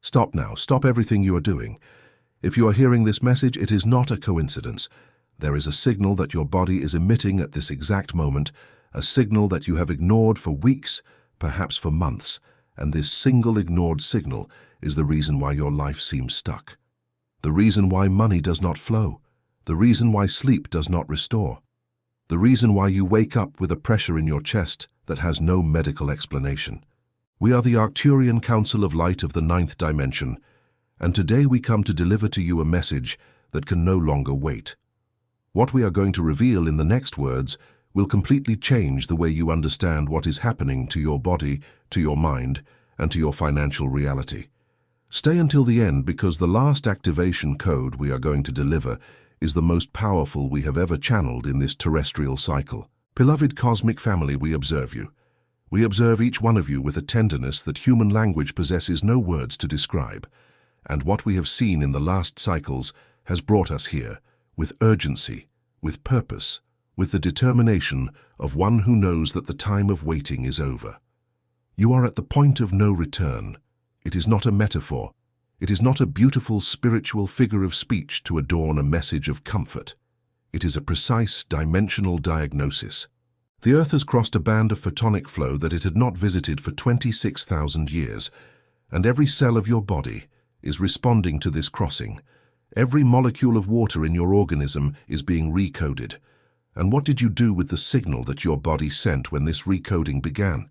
Stop now. Stop everything you are doing. If you are hearing this message, it is not a coincidence. There is a signal that your body is emitting at this exact moment, a signal that you have ignored for weeks, perhaps for months, and this single ignored signal is the reason why your life seems stuck. The reason why money does not flow. The reason why sleep does not restore. The reason why you wake up with a pressure in your chest that has no medical explanation. We are the Arcturian Council of Light of the 9th dimension, and today we come to deliver to you a message that can no longer wait. What we are going to reveal in the next words will completely change the way you understand what is happening to your body, to your mind, and to your financial reality. Stay until the end because the last activation code we are going to deliver is the most powerful we have ever channeled in this terrestrial cycle. Beloved cosmic family, we observe you. We observe each one of you with a tenderness that human language possesses no words to describe. And what we have seen in the last cycles has brought us here, with urgency, with purpose, with the determination of one who knows that the time of waiting is over. You are at the point of no return. It is not a metaphor. It is not a beautiful spiritual figure of speech to adorn a message of comfort. It is a precise dimensional diagnosis. The Earth has crossed a band of photonic flow that it had not visited for 26,000 years, and every cell of your body is responding to this crossing. Every molecule of water in your organism is being recoded. And what did you do with the signal that your body sent when this recoding began?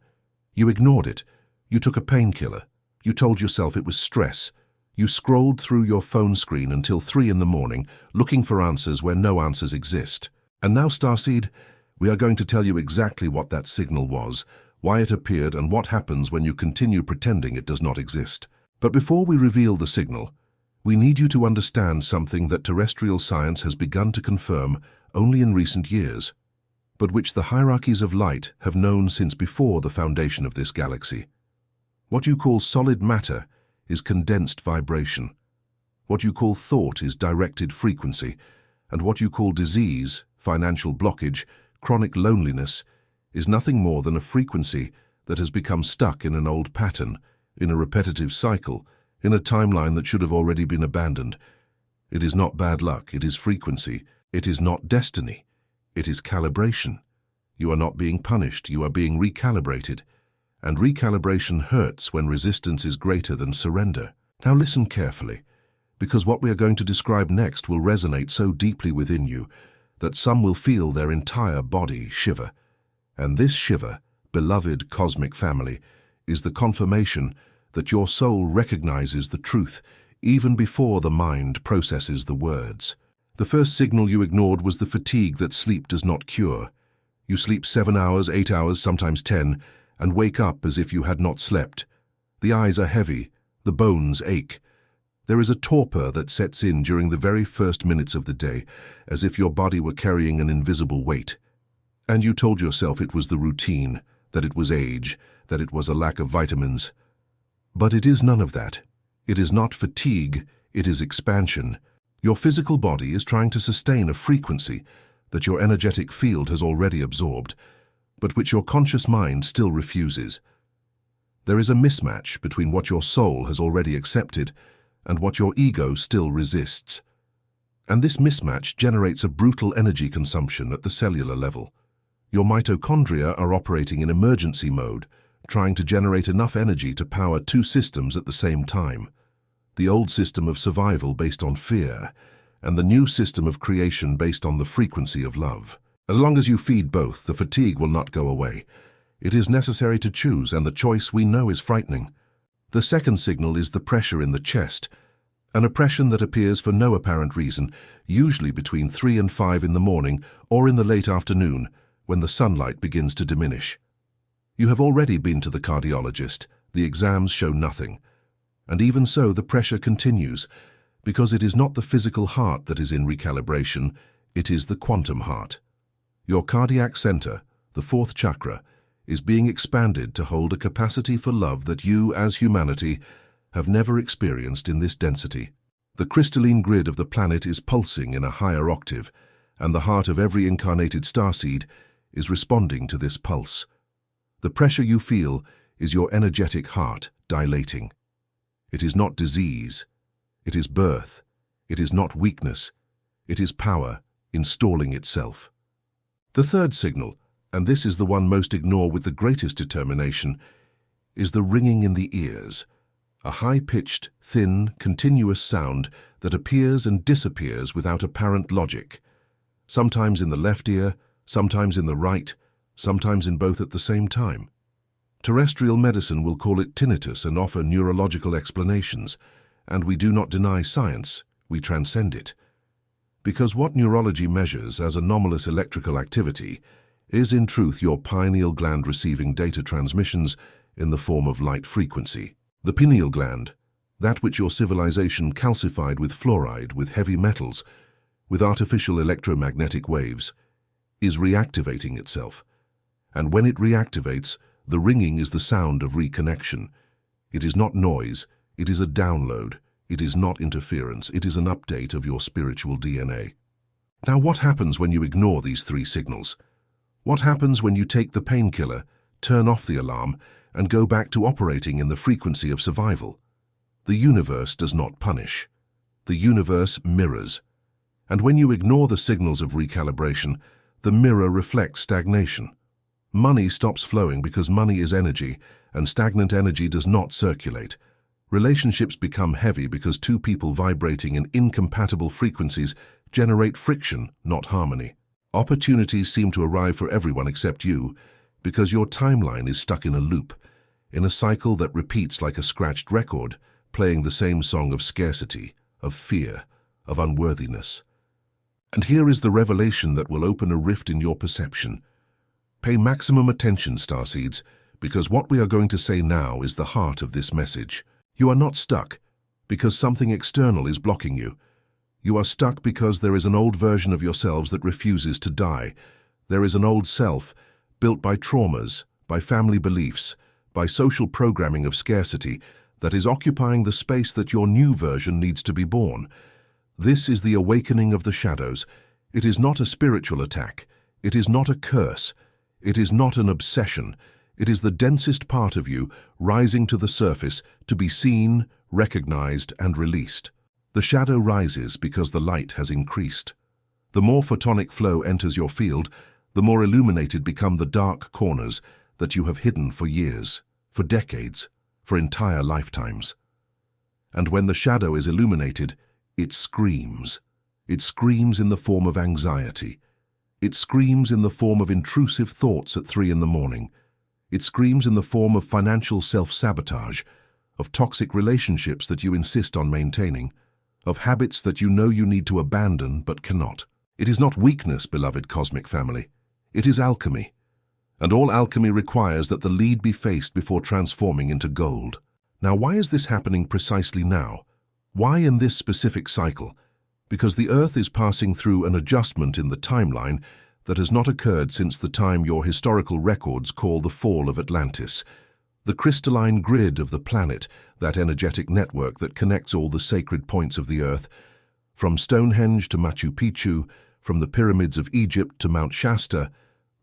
You ignored it. You took a painkiller. You told yourself it was stress. You scrolled through your phone screen until 3 in the morning, looking for answers where no answers exist. And now, Starseed, we are going to tell you exactly what that signal was, why it appeared, and what happens when you continue pretending it does not exist. But before we reveal the signal, we need you to understand something that terrestrial science has begun to confirm only in recent years, but which the hierarchies of light have known since before the foundation of this galaxy. What you call solid matter is condensed vibration. What you call thought is directed frequency, and what you call disease, financial blockage, chronic loneliness, is nothing more than a frequency that has become stuck in an old pattern, in a repetitive cycle, in a timeline that should have already been abandoned. It is not bad luck, it is frequency. It is not destiny. It is calibration. You are not being punished, you are being recalibrated. And recalibration hurts when resistance is greater than surrender. Now listen carefully, because what we are going to describe next will resonate so deeply within you that some will feel their entire body shiver. And this shiver, beloved cosmic family, is the confirmation that your soul recognizes the truth even before the mind processes the words. The first signal you ignored was the fatigue that sleep does not cure. You sleep 7 hours, 8 hours, sometimes 10, and wake up as if you had not slept. The eyes are heavy, the bones ache. There is a torpor that sets in during the very first minutes of the day, as if your body were carrying an invisible weight. And you told yourself it was the routine, that it was age, that it was a lack of vitamins. But it is none of that. It is not fatigue, it is expansion. Your physical body is trying to sustain a frequency that your energetic field has already absorbed, but which your conscious mind still refuses. There is a mismatch between what your soul has already accepted and what your ego still resists. And this mismatch generates a brutal energy consumption at the cellular level. Your mitochondria are operating in emergency mode, trying to generate enough energy to power 2 systems at the same time. The old system of survival based on fear, and the new system of creation based on the frequency of love. As long as you feed both, the fatigue will not go away. It is necessary to choose, and the choice we know is frightening. The second signal is the pressure in the chest, an oppression that appears for no apparent reason, usually between 3 and 5 in the morning or in the late afternoon, when the sunlight begins to diminish. You have already been to the cardiologist. The exams show nothing. And even so, the pressure continues, because it is not the physical heart that is in recalibration, it is the quantum heart. Your cardiac center, the 4th chakra, is being expanded to hold a capacity for love that you, as humanity, have never experienced in this density. The crystalline grid of the planet is pulsing in a higher octave, and the heart of every incarnated starseed is responding to this pulse. The pressure you feel is your energetic heart dilating. It is not disease. It is birth. It is not weakness. It is power installing itself. The third signal, and this is the one most ignored with the greatest determination, is the ringing in the ears, a high-pitched, thin, continuous sound that appears and disappears without apparent logic, sometimes in the left ear, sometimes in the right, sometimes in both at the same time. Terrestrial medicine will call it tinnitus and offer neurological explanations, and we do not deny science, we transcend it. Because what neurology measures as anomalous electrical activity is in truth your pineal gland receiving data transmissions in the form of light frequency. The pineal gland, that which your civilization calcified with fluoride, with heavy metals, with artificial electromagnetic waves, is reactivating itself. And when it reactivates, the ringing is the sound of reconnection. It is not noise, it is a download. It is not interference, it is an update of your spiritual DNA. Now what happens when you ignore these three signals? What happens when you take the painkiller, turn off the alarm, and go back to operating in the frequency of survival? The universe does not punish. The universe mirrors. And when you ignore the signals of recalibration, the mirror reflects stagnation. Money stops flowing because money is energy, and stagnant energy does not circulate. Relationships become heavy because two people vibrating in incompatible frequencies generate friction, not harmony. Opportunities seem to arrive for everyone except you because your timeline is stuck in a loop, in a cycle that repeats like a scratched record, playing the same song of scarcity, of fear, of unworthiness. And here is the revelation that will open a rift in your perception. Pay maximum attention, starseeds, because what we are going to say now is the heart of this message. You are not stuck because something external is blocking you. You are stuck because there is an old version of yourselves that refuses to die. There is an old self, built by traumas, by family beliefs, by social programming of scarcity, that is occupying the space that your new version needs to be born. This is the awakening of the shadows. It is not a spiritual attack. It is not a curse. It is not an obsession. It is the densest part of you rising to the surface to be seen, recognized, and released. The shadow rises because the light has increased. The more photonic flow enters your field, the more illuminated become the dark corners that you have hidden for years, for decades, for entire lifetimes. And when the shadow is illuminated, it screams. It screams in the form of anxiety. It screams in the form of intrusive thoughts at 3 in the morning. It screams in the form of financial self-sabotage, of toxic relationships that you insist on maintaining, of habits that you know you need to abandon but cannot. It is not weakness, beloved cosmic family. It is alchemy. And all alchemy requires that the lead be faced before transforming into gold. Now, why is this happening precisely now? Why in this specific cycle? Because the Earth is passing through an adjustment in the timeline that has not occurred since the time your historical records call the fall of Atlantis. The crystalline grid of the planet, that energetic network that connects all the sacred points of the Earth, from Stonehenge to Machu Picchu, from the pyramids of Egypt to Mount Shasta,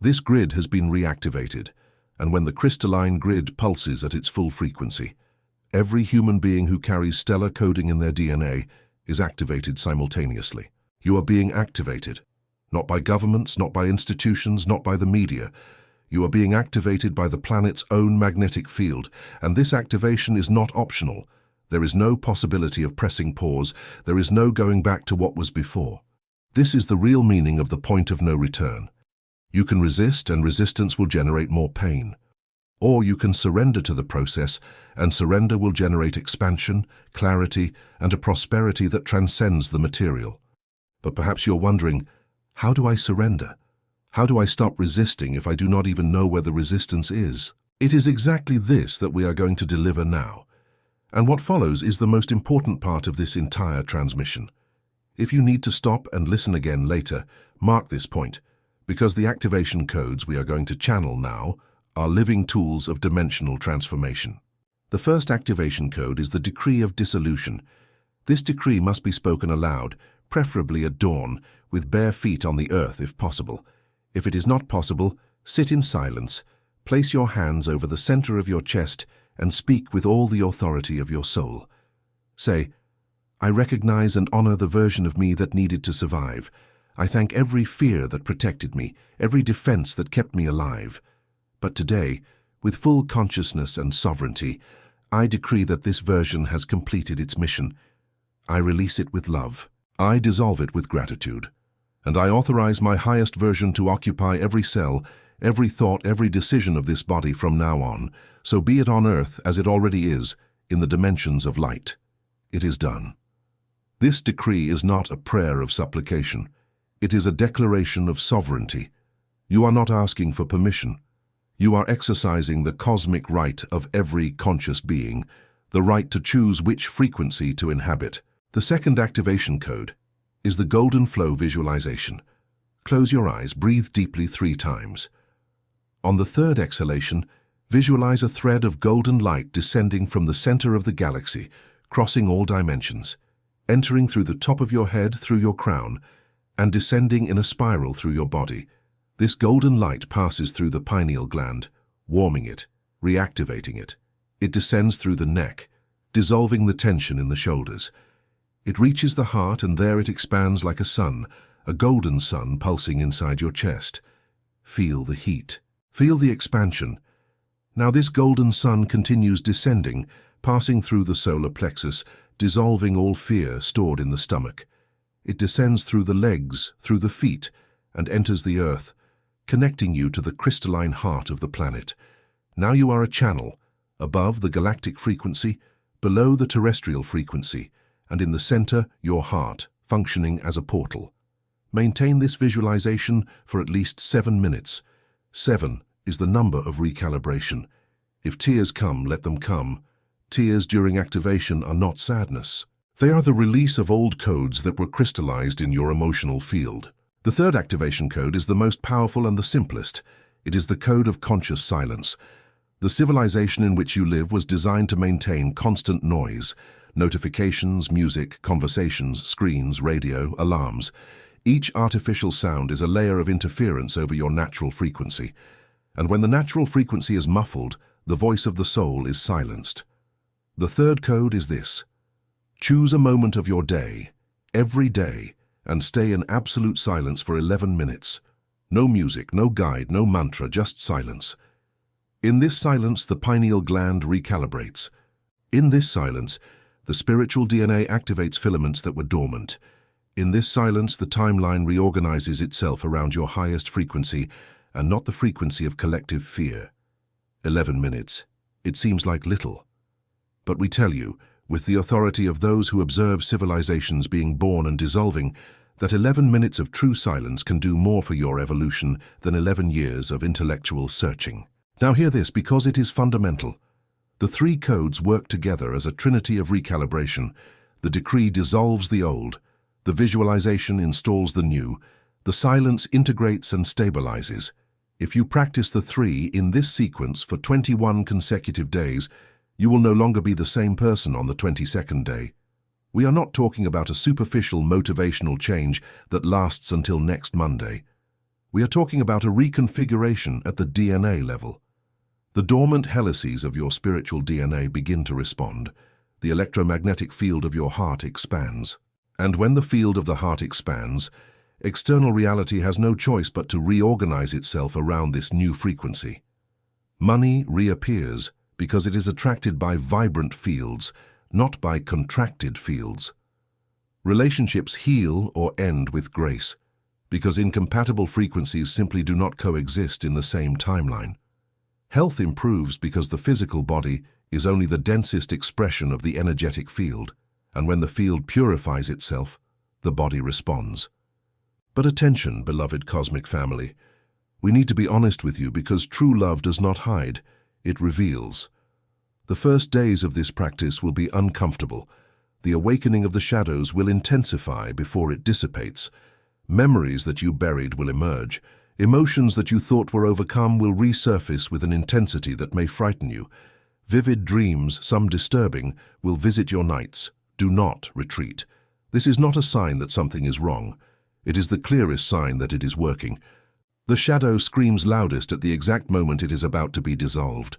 this grid has been reactivated, and when the crystalline grid pulses at its full frequency, every human being who carries stellar coding in their DNA is activated simultaneously. You are being activated. Not by governments, not by institutions, not by the media. You are being activated by the planet's own magnetic field, and this activation is not optional. There is no possibility of pressing pause. There is no going back to what was before. This is the real meaning of the point of no return. You can resist, and resistance will generate more pain. Or you can surrender to the process, and surrender will generate expansion, clarity, and a prosperity that transcends the material. But perhaps you're wondering, how do I surrender? How do I stop resisting if I do not even know where the resistance is? It is exactly this that we are going to deliver now. And what follows is the most important part of this entire transmission. If you need to stop and listen again later, mark this point, because the activation codes we are going to channel now are living tools of dimensional transformation. The first activation code is the decree of dissolution. This decree must be spoken aloud, preferably at dawn, with bare feet on the earth if possible. If it is not possible, sit in silence, place your hands over the center of your chest, and speak with all the authority of your soul. Say, I recognize and honor the version of me that needed to survive. I thank every fear that protected me, every defense that kept me alive. But today, with full consciousness and sovereignty, I decree that this version has completed its mission. I release it with love. I dissolve it with gratitude. And I authorize my highest version to occupy every cell, every thought, every decision of this body from now on. So be it on earth as it already is, in the dimensions of light. It is done. This decree is not a prayer of supplication. It is a declaration of sovereignty. You are not asking for permission. You are exercising the cosmic right of every conscious being, the right to choose which frequency to inhabit. The second activation code is the golden flow visualization. Close your eyes, breathe deeply 3 times. On the third exhalation, visualize a thread of golden light descending from the center of the galaxy, crossing all dimensions, entering through the top of your head, through your crown, and descending in a spiral through your body. This golden light passes through the pineal gland, warming it, reactivating it. It descends through the neck, dissolving the tension in the shoulders. It reaches the heart, and there it expands like a sun, a golden sun pulsing inside your chest. Feel the heat. Feel the expansion. Now this golden sun continues descending, passing through the solar plexus, dissolving all fear stored in the stomach. It descends through the legs, through the feet, and enters the earth, connecting you to the crystalline heart of the planet. Now you are a channel, above the galactic frequency, below the terrestrial frequency, and in the center, your heart, functioning as a portal. Maintain this visualization for at least 7 minutes. 7 is the number of recalibration. If tears come, let them come. Tears during activation are not sadness. They are the release of old codes that were crystallized in your emotional field. The third activation code is the most powerful and the simplest. It is the code of conscious silence. The civilization in which you live was designed to maintain constant noise, notifications, music, conversations, screens, radio, alarms. Each artificial sound is a layer of interference over your natural frequency. And when the natural frequency is muffled, the voice of the soul is silenced. The third code is this. Choose a moment of your day, every day, and stay in absolute silence for 11 minutes. No music, no guide, no mantra, just silence. In this silence, the pineal gland recalibrates. In this silence, the spiritual DNA activates filaments that were dormant. In this silence, the timeline reorganizes itself around your highest frequency and not the frequency of collective fear. 11 minutes. It seems like little. But we tell you, with the authority of those who observe civilizations being born and dissolving, that 11 minutes of true silence can do more for your evolution than 11 years of intellectual searching. Now hear this, because it is fundamental. The 3 codes work together as a trinity of recalibration. The decree dissolves the old. The visualization installs the new. The silence integrates and stabilizes. If you practice the 3 in this sequence for 21 consecutive days, you will no longer be the same person on the 22nd day. We are not talking about a superficial motivational change that lasts until next Monday. We are talking about a reconfiguration at the DNA level. The dormant helices of your spiritual DNA begin to respond. The electromagnetic field of your heart expands. And when the field of the heart expands, external reality has no choice but to reorganize itself around this new frequency. Money reappears because it is attracted by vibrant fields, not by contracted fields. Relationships heal or end with grace, because incompatible frequencies simply do not coexist in the same timeline. Health improves because the physical body is only the densest expression of the energetic field, and when the field purifies itself, the body responds. But attention, beloved cosmic family. We need to be honest with you because true love does not hide, it reveals. The first days of this practice will be uncomfortable. The awakening of the shadows will intensify before it dissipates. Memories that you buried will emerge. Emotions that you thought were overcome will resurface with an intensity that may frighten you. Vivid dreams, some disturbing, will visit your nights. Do not retreat. This is not a sign that something is wrong. It is the clearest sign that it is working. The shadow screams loudest at the exact moment it is about to be dissolved.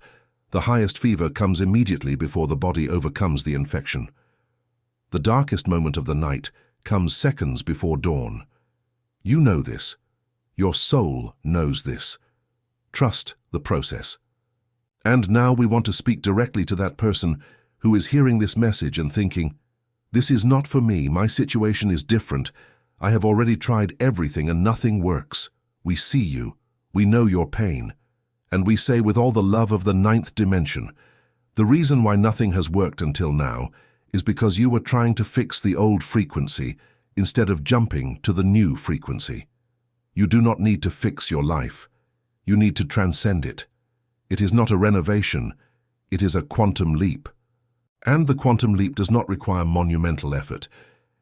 The highest fever comes immediately before the body overcomes the infection. The darkest moment of the night comes seconds before dawn. You know this. Your soul knows this. Trust the process. And now we want to speak directly to that person who is hearing this message and thinking, "This is not for me, my situation is different. I have already tried everything and nothing works." We see you, we know your pain, and we say with all the love of the ninth dimension, the reason why nothing has worked until now is because you were trying to fix the old frequency instead of jumping to the new frequency. You do not need to fix your life. You need to transcend it. It is not a renovation, it is a quantum leap. And the quantum leap does not require monumental effort.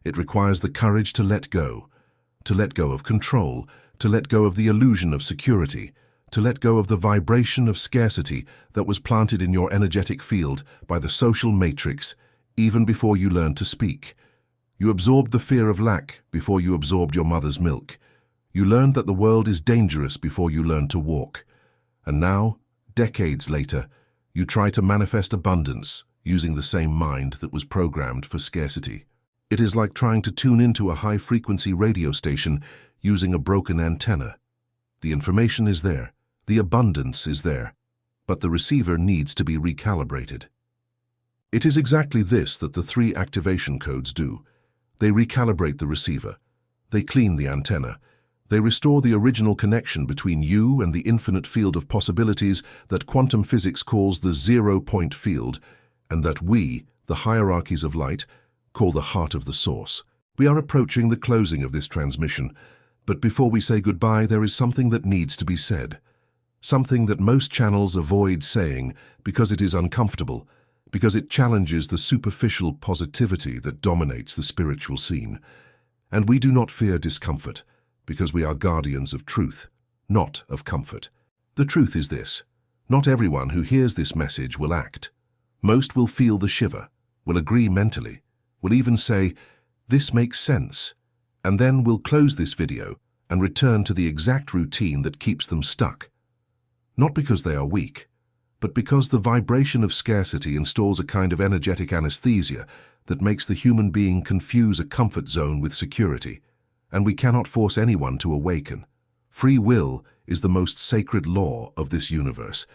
It requires the courage to let go of control, to let go of the illusion of security, to let go of the vibration of scarcity that was planted in your energetic field by the social matrix even before you learned to speak. You absorbed the fear of lack before you absorbed your mother's milk. You learned that the world is dangerous before you learned to walk. And now, decades later, you try to manifest abundance using the same mind that was programmed for scarcity. It is like trying to tune into a high-frequency radio station using a broken antenna. The information is there, the abundance is there, but the receiver needs to be recalibrated. It is exactly this that the 3 activation codes do. They recalibrate the receiver. They clean the antenna. They restore the original connection between you and the infinite field of possibilities that quantum physics calls the zero-point field, and that we, the hierarchies of light, call the heart of the source. We are approaching the closing of this transmission, but before we say goodbye, there is something that needs to be said. Something that most channels avoid saying because it is uncomfortable, because it challenges the superficial positivity that dominates the spiritual scene. And we do not fear discomfort, because we are guardians of truth, not of comfort. The truth is this: not everyone who hears this message will act. Most will feel the shiver, will agree mentally, will even say, "This makes sense," and then will close this video and return to the exact routine that keeps them stuck. Not because they are weak, but because the vibration of scarcity installs a kind of energetic anesthesia that makes the human being confuse a comfort zone with security. And we cannot force anyone to awaken. Free will is the most sacred law of this universe.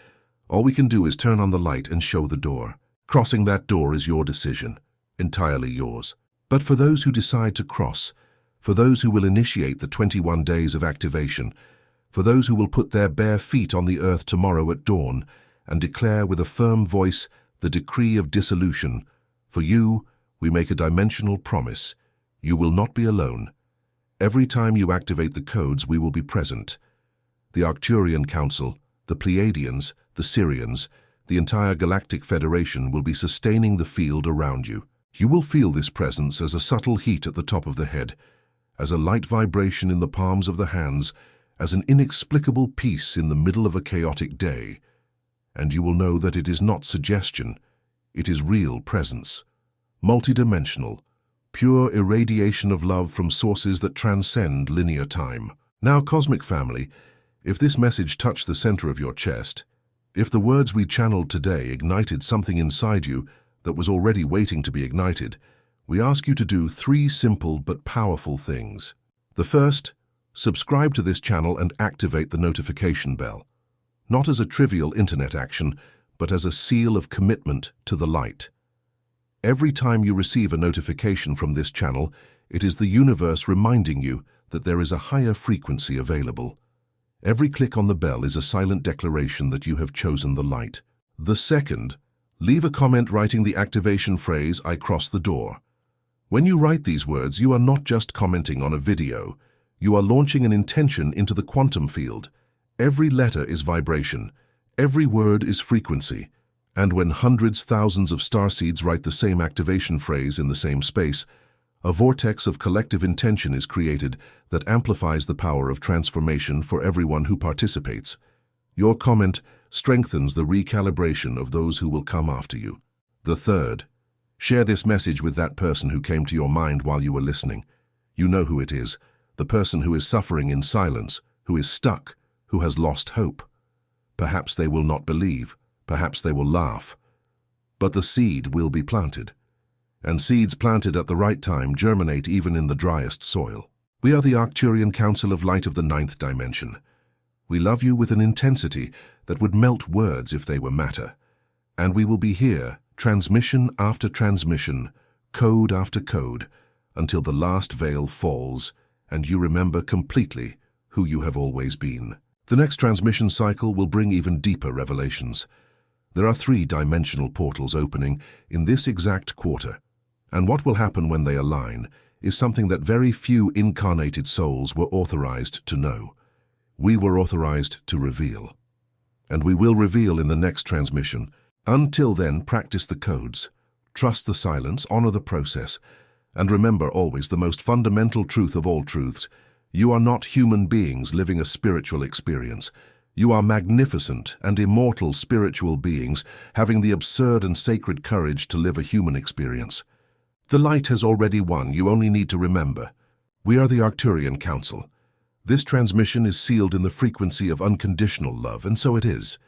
All we can do is turn on the light and show the door. Crossing that door is your decision, entirely yours. But for those who decide to cross, for those who will initiate the 21 days of activation, for those who will put their bare feet on the earth tomorrow at dawn and declare with a firm voice the decree of dissolution, for you, we make a dimensional promise. You will not be alone. Every time you activate the codes, we will be present. The Arcturian Council, the Pleiadians, the Syrians, the entire Galactic Federation will be sustaining the field around you. You will feel this presence as a subtle heat at the top of the head, as a light vibration in the palms of the hands, as an inexplicable peace in the middle of a chaotic day. And you will know that it is not suggestion, it is real presence, multidimensional, pure irradiation of love from sources that transcend linear time. Now, Cosmic Family, if this message touched the center of your chest, if the words we channeled today ignited something inside you that was already waiting to be ignited, we ask you to do 3 simple but powerful things. The first, subscribe to this channel and activate the notification bell. Not as a trivial internet action, but as a seal of commitment to the light. Every time you receive a notification from this channel, it is the universe reminding you that there is a higher frequency available. Every click on the bell is a silent declaration that you have chosen the light. The second, leave a comment writing the activation phrase, "I cross the door." When you write these words, you are not just commenting on a video. You are launching an intention into the quantum field. Every letter is vibration. Every word is frequency. And when hundreds, thousands of starseeds write the same activation phrase in the same space, a vortex of collective intention is created that amplifies the power of transformation for everyone who participates. Your comment strengthens the recalibration of those who will come after you. The third, share this message with that person who came to your mind while you were listening. You know who it is, the person who is suffering in silence, who is stuck, who has lost hope. Perhaps they will not believe. Perhaps they will laugh. But the seed will be planted. and seeds planted at the right time germinate even in the driest soil. We are the Arcturian Council of Light of the 9th dimension. We love you with an intensity that would melt words if they were matter. And we will be here, transmission after transmission, code after code, until the last veil falls and you remember completely who you have always been. The next transmission cycle will bring even deeper revelations. There are 3-dimensional portals opening in this exact quarter, and what will happen when they align is something that very few incarnated souls were authorized to know. We were authorized to reveal. And we will reveal in the next transmission. Until then, practice the codes. Trust the silence, honor the process, and remember always the most fundamental truth of all truths. You are not human beings living a spiritual experience. You are magnificent and immortal spiritual beings having the absurd and sacred courage to live a human experience. The light has already won. You only need to remember. We are the Arcturian Council. This transmission is sealed in the frequency of unconditional love, and so it is.